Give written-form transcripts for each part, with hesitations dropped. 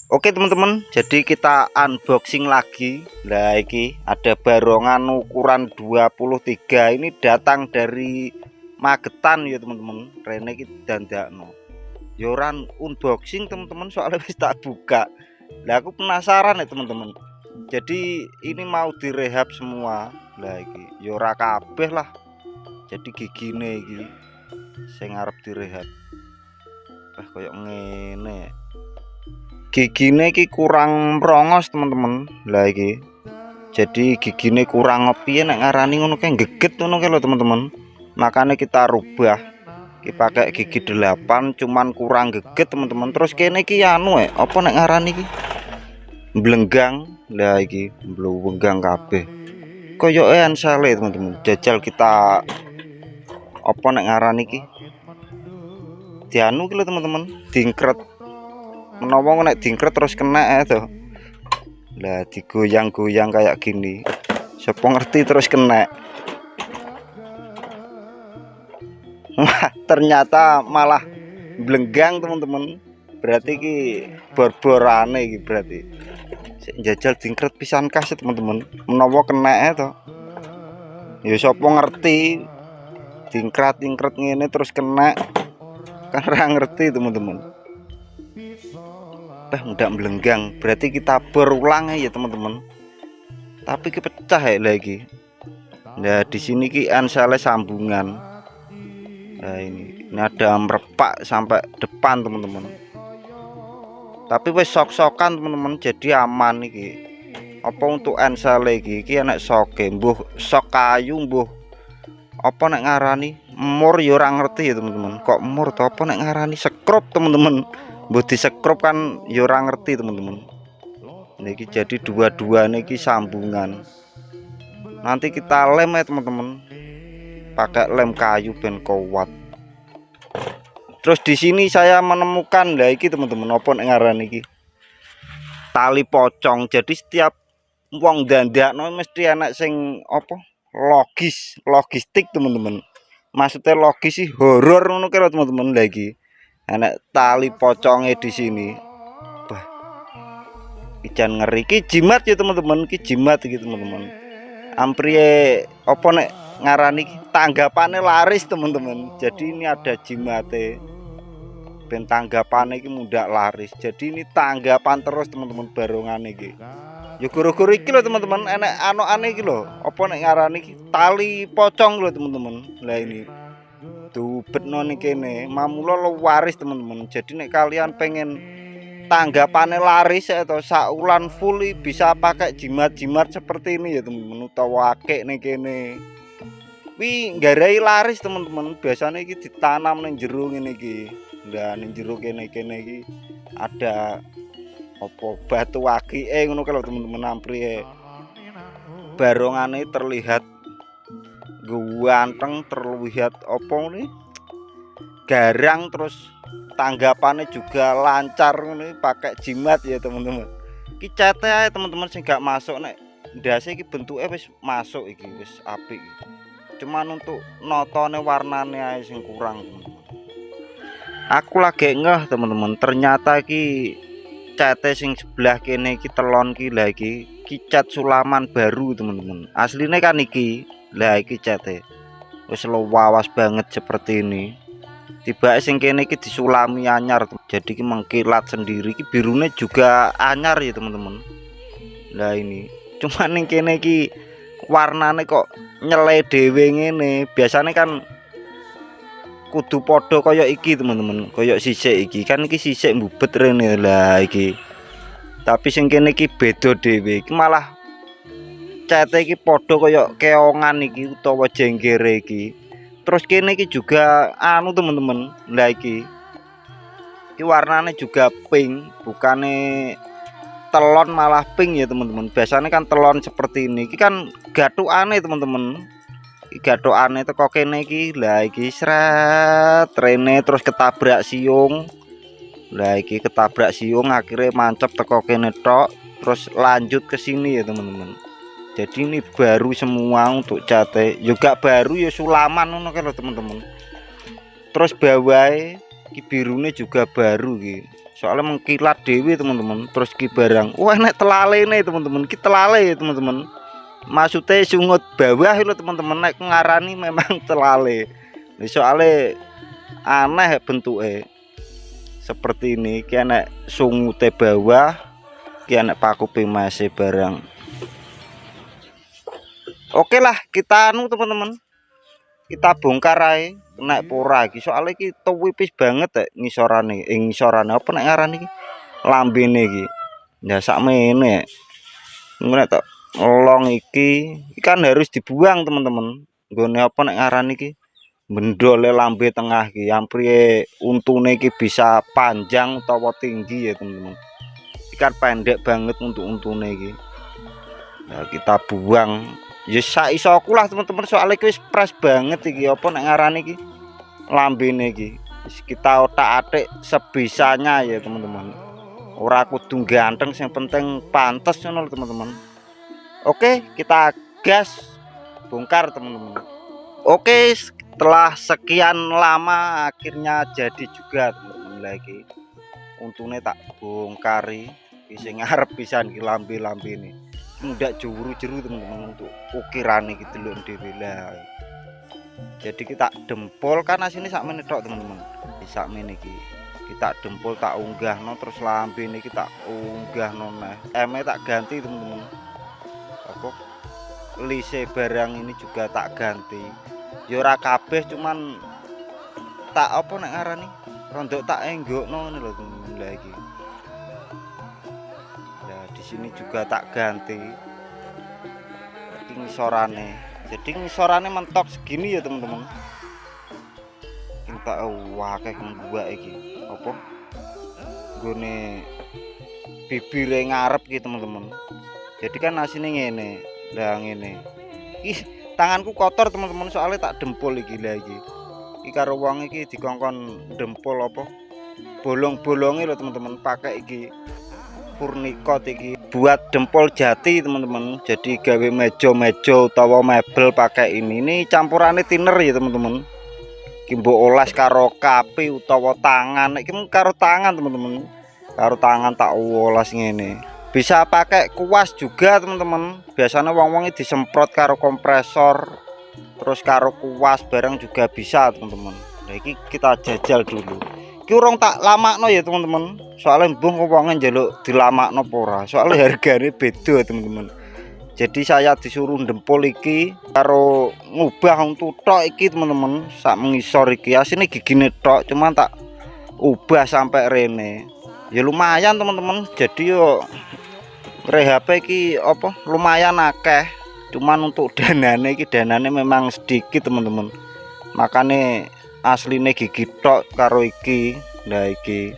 Oke teman-teman, jadi kita unboxing lagi. Nah, ini ada barongan ukuran 23. Ini datang dari Magetan ya teman-teman. Rene iki dandakno. Yoran unboxing teman-teman, soalnya wis tak buka. Lah aku penasaran ya teman-teman. Jadi ini mau direhab semua. Lah iki yora kabeh lah. Jadi gigine iki sing arep direhab. Koyok ngene. Gigine iki kurang merongos teman-teman. Lah iki jadi gigine kurang piye nek ngarani ngono kae geget ngono kae lho teman-teman. Makanya kita rubah iki pakai gigi 8 cuman kurang geget teman-teman. Terus kene iki anu apa nek ngarani iki blenggang. Lah iki blenggang kabeh koyoke ansale teman-teman. Jajal kita apa nek ngarani iki dianu iki lho teman-teman, dingkret. Menawa nek dingkret terus kena to. Lah digoyang-goyang kayak gini. Siapa ngerti terus kena. Wah, ternyata malah blenggang teman-teman. Berarti ki bor-borane iki berarti. Sik njajal dingkret pisan kas teman-teman. Menawa kena to. Ya siapa ngerti dingkret ngene terus kena. Kan ora ngerti teman-teman. Udah melenggang, berarti kita berulang ya teman-teman. Tapi kepecah ya lagi. Nah di sini ki ansale sambungan. Nah ini ada merepak sampai depan teman-teman. Tapi wes sok-sokan teman-teman, jadi aman iki. Apa untuk ansale iki enak soke, mbuh sok kayu, mbuh apa nek ngarani mur ya ora ngerti ya teman-teman. Kok mur to apa nek ngarani sekrup teman-teman. Mbok disekrup kan ya ora ngerti teman-teman. Niki jadi dua-dua niki sambungan. Nanti kita lem ya teman-teman. Pakai lem kayu ben kuat. Terus di sini saya menemukan lah iki teman-teman apa nek ngaran iki tali pocong. Jadi setiap wong dandakno mesti anak sing apa logistik teman-teman. Maksudnya logis sih horor ngono kira teman-teman lagi. Anak tali pocongnya di sini. Wah. Ijan ngeri ki jimat ya teman-teman, ki jimat iki teman-teman. Amprie apa nek ngarani tanggapannya laris teman-teman. Jadi ini ada jimate. Ben tanggapane iki mundak laris. Jadi ini tanggapan terus teman-teman barongan iki. Ya guru-guru iki lho teman-teman, enek anokane iki lho. Apa nek ngarani tali pocong lho teman-teman. Lah ini dubetno ning kene mamula lo waris teman-teman. Jadi nek kalian pengen tanggapannya laris atau saulan full bisa pakai jimat-jimat seperti ini ya teman-teman, utawa akeh ning kene wi nggarai laris teman-teman. Biasanya iki ditanam ning jero ngene iki. Lah ning jero kene iki ada apa batu akike ngono kalau teman-teman. Ampri barongane terlihat ganteng, terlihat apa nih garang, terus tanggapannya juga lancar nih pakai jimat ya teman-teman. Ki cete ae teman-teman sing gak masuk nek ndase iki bentuke wis masuk iki wis apik. Cuman untuk notone warnane ae sing kurang teman-teman. Aku lagi ngeh teman-teman, ternyata ki cete sing sebelah kene iki telon ki lha iki cat sulaman baru teman-teman. Aslinya kan iki lah iki cete wis lawas banget seperti ini. Tiba sing kene iki disulami anyar, jadi iki mengkilat sendiri. Iki birune juga anyar ya teman-teman. Lah ini cuma ning kene iki warnane kok nyele dhewe ngene. Biasanya kan kudu padha kaya iki teman-teman, kaya sisik iki kan iki sisik mbubet rene. Lah iki tapi sing kene iki beda dhewe. Iki malah cete iki padha kaya keongan iki utawa jenggere iki. Terus kene iki juga anu teman-teman. Lah iki warnanya juga pink, bukannya telon malah pink ya teman-teman. Biasanya kan telon seperti ini. Iki kan gathukane teman-teman. Iki gathukane teko kene iki. Lah iki sret rene terus ketabrak siung. Lah iki ketabrak siung akhirnya mancep teko kene tok, terus lanjut ke sini ya teman-teman. Jadi ini baru semua untuk cate, juga baru ya sulaman ngono kan teman-teman. Terus bawahnya ki birune juga baru ki. soalnya mengkilat dewi teman-teman. Terus ki barang wah nek telale nih teman-teman, ki telale teman-teman, maksudnya sungut bawah itu teman-teman, nek ngarani memang telale. Soalnya aneh bentuknya seperti ini, ki nek sungute bawah, ki nek pakupe masih barang. Oke lah kita anu teman-teman, kita bongkar aja nek pora iki, soalnya iki tuwipis banget ya ngisorane. Ngisorane apa nek ngarani iki, lambene iki. Ya sakmene nek tok long iki kan harus dibuang teman-teman. Nggone apa nek ngarani iki, mendole lambe tengah iki, ampri untune iki bisa panjang utawa tinggi ya teman-teman. Ikan pendek banget untuk untune iki. Nah, kita buang ya sak isoku lah teman-teman, soalnya wis pres banget iki, apa nek ngarani iki, lambene iki. Kita otak-atik sebisanya ya teman-teman. Ora kudu ganteng, yang penting pantas ngono teman-teman. Oke, kita gas bongkar teman-teman. Oke, setelah sekian lama akhirnya jadi juga teman-teman. Lagi untune tak bongkari, sing ngarep pisan iki lambe-lambe ini. Ndak juru-juru teman-teman untuk ukiran gitu loh dhewe lah. Jadi kita dempol kan asine sakmene tok teman-teman. Di sakmene iki kita dempol tak unggah no, terus lambe ini kita unggah no, nah eme tak ganti teman-teman. Apa lise barang ini juga tak ganti. Ya ora kabeh, cuman tak apa nek ngarani, rondok tak enggokno ngono lho teman-teman lagi. Di sini juga tak ganti ngisorane, jadi ngisorane mentok segini ya teman-teman. Kita wakeh membuat iki apa gone bibire ngarep gitu teman-teman. Jadi kan asine ngene lah, ngene ih tanganku kotor teman-teman, soalnya tak dempol iki lagi iki karo wong iki dikongkon dempol apa bolong-bolonge lho teman-teman, pakai iki furnikot iki buat dempol jati teman-teman. Jadi gawe meja-meja utawa mebel pakai ini campurannya thinner ya teman-teman. Iki mbok oles karo kape utawa tangan, iki karo tangan teman-teman, karo tangan tak oles ngene. Bisa pakai kuas juga teman-teman, biasanya wong-wong disemprot karo kompresor terus karo kuas bareng juga bisa teman-teman. Nah iki kita jajal dulu. Ki urung tak lamakno ya teman-teman, soalnya mbung wonge njaluk dilamakno apa ora, soalnya harganya beda teman-teman. Jadi saya disuruh dempol iki karo ngubah untuk tok iki teman-teman, sak mengisor iki asine gigine tok, cuman tak ubah sampai rene. Ya lumayan teman-teman, jadi yo rehab iki apa lumayan akeh, cuman untuk danane iki danane memang sedikit teman-teman. Makanya asline gigi tok karo iki. Nah iki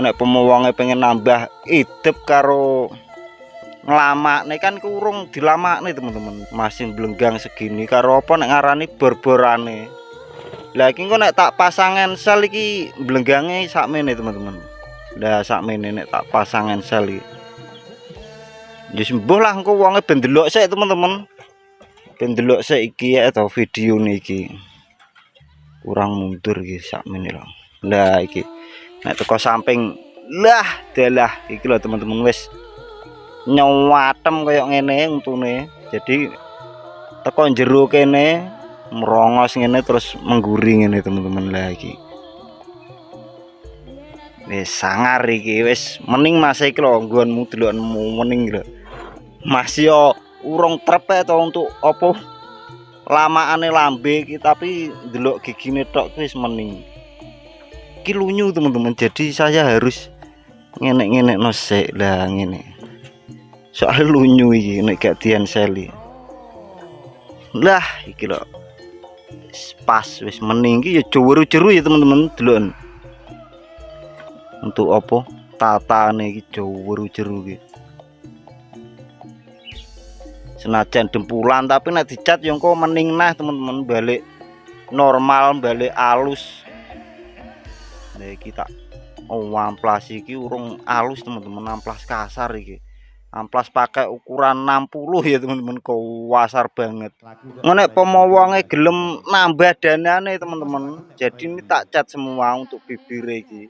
nek pemuwonge pengen nambah idep karo nglamakne kan kurung dilamakne teman-teman, masih blenggang segini karo apa nek ngarani borborane. Lah iki kok nek tak pasang ensel iki blenggange sakmene teman-teman. Lah sakmene nek tak pasang ensel iki ya sembuh lah, engko wonge ben delok sik teman-teman, ben delok sik iki ya atau video niki kurang mundur iki sakmene lho. Lah iki nek teko samping lah dalah iki lho teman-teman, wis nyawatem kayak ngene untune. Jadi teko jero kene merongos ngene terus mengguri ngene teman-teman. Lah iki wis sangar iki, wis mening Mas iki lho nggonmu delokmu mening lho. Masih yo urung trep to untuk apa lamakane lambe iki, tapi delok gigine tok wis mening. Iki lunyu teman-teman, jadi saya harus ngenek-ngenek nosek lah ngene. Soal lunyu iki nek gak dienseli. Lah iki lho. Pas wis mening iki ya jeru-jeru ya teman-teman, delok. Untuk apa? Tatane iki jeru-jeru iki. Senajan dempulan tapi nek dicat yo engko mening nah teman-teman, balik normal, balik alus. Nah iki tak amplas iki urung alus teman-teman, amplas kasar iki. Amplas pakai ukuran 60 ya teman-teman, kasar banget. Nek pemowonge gelem nambah danane teman-teman, jadi ini tak cat semua untuk bibir iki.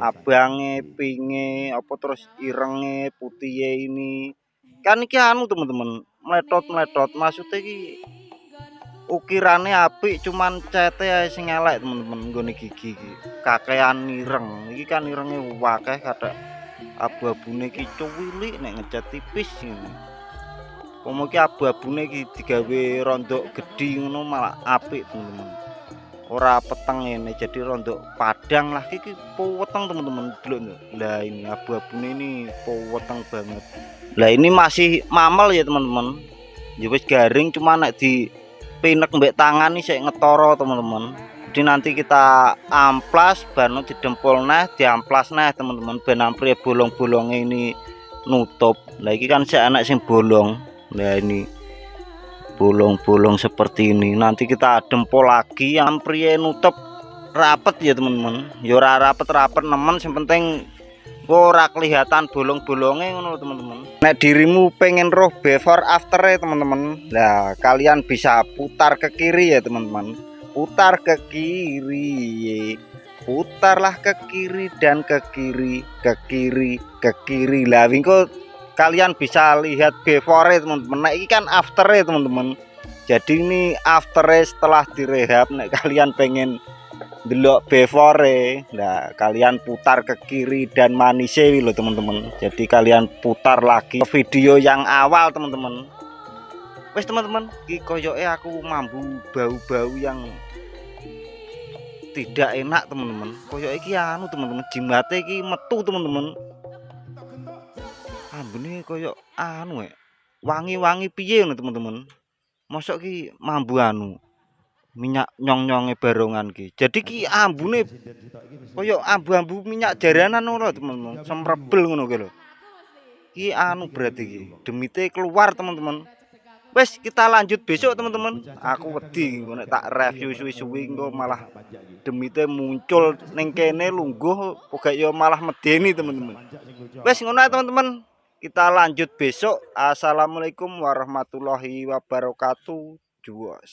abange, pinge, apa terus irenge, putihnya ini. Kan iki anu teman-teman, meletot-meletot. Maksudnya iki ukirannya apik, cuman cete ae sing elek teman-teman nggone gigi iki. Kakean ireng. Iki kan irenge akeh kathek abu-abune iki cuwilik nek ngecat tipis ngene. Pomo iki abu-abune iki digawe rondok gedhi ngono malah apik teman-teman. Ora peteng ngene jadi rondok padang lah iki puweteng teman-teman delok. Lah ini abu-abune ini puweteng banget. Lah ini masih mamel ya teman-teman. Ya wis garing cuma nek di pinek mbek tangan iki sik ngetoro teman-teman. Jadi nanti kita amplas banu didempul neh, diamplas neh teman-teman ben ampri bolong-bolongnya ini nutup. Lah iki kan sik enak sing bolong. Nah ini bolong-bolong seperti ini nanti kita dempul lagi yang prie nutup rapet ya teman-teman ya ora rapet-rapet nemen yang penting ora kelihatan bolong-bolongnya ngono teman-teman. Nek dirimu pengen roh before after ya teman-teman, nah kalian bisa putar ke kiri ya teman-teman, putar ke kiri, putarlah ke kiri dan ke kiri, ke kiri, ke kiri lah wingko kalian bisa lihat before teman-teman. Nah ini kan after ya teman-teman, jadi ini after setelah direhab. Nek kalian pengen delok before, nah kalian putar ke kiri dan manise loh teman-teman. Jadi kalian putar lagi video yang awal teman-teman. Wes teman-teman, iki koyoke aku mambu bau-bau yang tidak enak teman-teman. Koyoke iki anu teman-teman, jimate iki metu teman-teman. Ambune koyo anu wangi-wangi piye ngono teman-teman. Mosok ki mambu anu minyak nyong-nyonge barongan ki. Jadi ki ambune koyo ambu-ambu minyak jaranan ngono teman-teman. Semrebel ngono ki lho. Ki anu berarti ki demite keluar teman-teman. Wes kita lanjut besok teman-teman. Aku wedi nek tak review suwi-suwi engko malah demite muncul ning kene lungguh pokoke yo malah medeni teman-teman. Wes ngono ae teman-teman. Kita lanjut besok. Assalamualaikum warahmatullahi wabarakatuh. Juos.